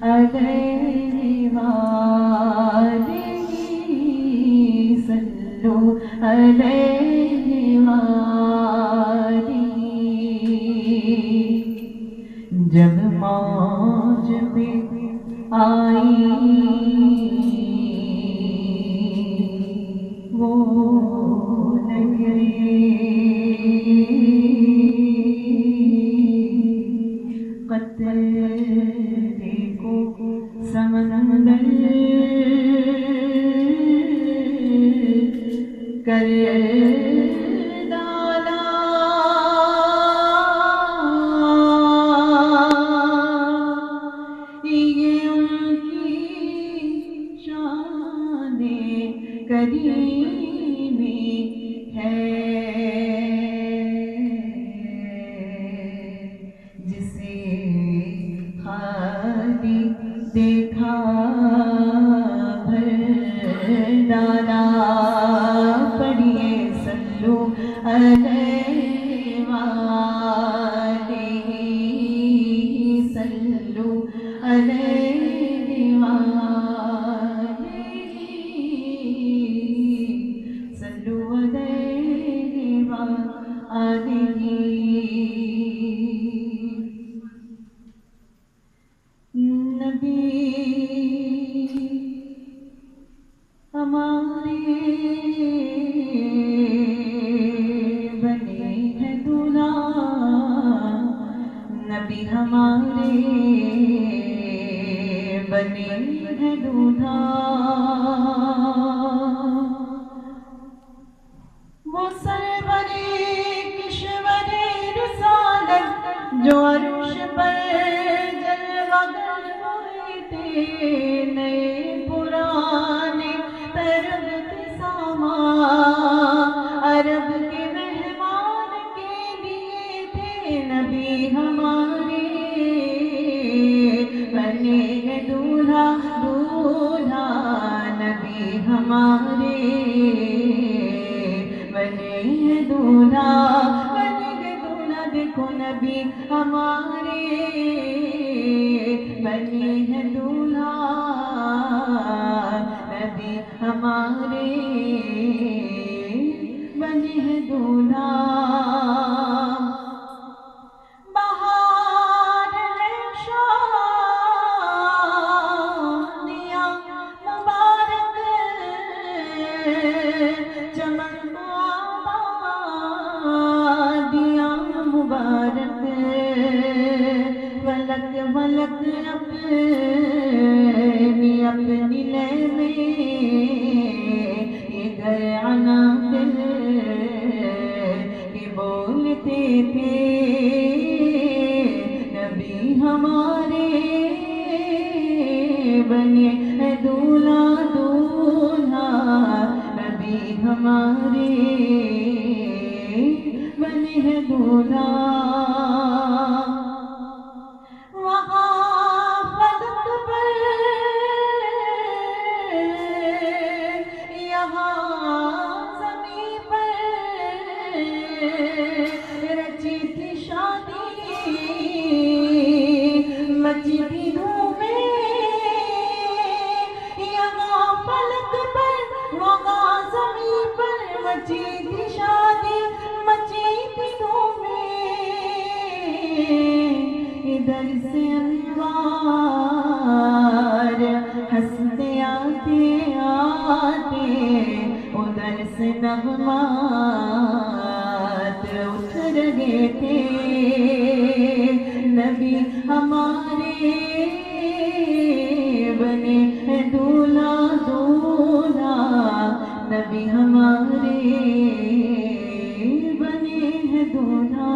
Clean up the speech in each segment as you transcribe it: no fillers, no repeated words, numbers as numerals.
علیہ وآلہ صلو علیہ وآلہ۔ جب موج پہ آئی وہ نگری، قطرے کو سمندر کر ڈالا، یہ ان کی شان کریمی ہے، جسے خالی دیکھا بھر ڈالا۔ پڑھیے صلو علیہ وآلہ صلو علیہ وآلہ صلو علیہ وآلہ۔ نبی ہمارے بنے ہیں دولہا، نبی ہمارے بنے ہیں دولہا، وہ سرورِ کشور رسالت جو عرش پر جلوہ گر ہوئے تھے، نئے پرانے طرب کے سامان عرب کے مہمان کے لیے تھے، نبی ہمارے بنے ہیں دولہا دولہا، نبی ہمارے بنے ہیں دولہا بنے ہیں دولہا، دیکھو نبی ہمارے بنے ہیں دولہا، نبی ہمارے بنے ہیں دولہا۔ بہار ہے شادیاں مبارک، چمن آبادیاں مبارک، فلک ملک اپنی اپنی لے میں یہ گئے عناصر کہ بولتے تھے، نبی ہمارے بنے ہیں دولہا دولہا، نبی ہمارے بنے ہیں دولہا۔ وہاں فلک پر یہاں زمین پر رچی تھی شادی، مچی تھی دھومیں، یہاں فلک پر وہاں زمین پر مچی تھی شادی، مچی تھی دھومیں، ادھر سے انوار ہنستے آتے آتے، ادھر سے نغمات اٹھ رہے تھے، نبی ہمارے بنے ہیں دولہا دولہا، نبی ہمارے بنے ہیں دولہا۔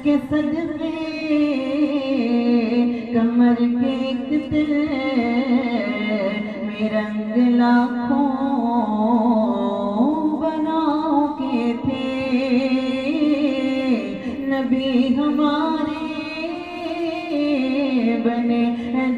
کے صدقے کمر کے ایک دل میں رنگ لاکھوں بناؤ کے تھے،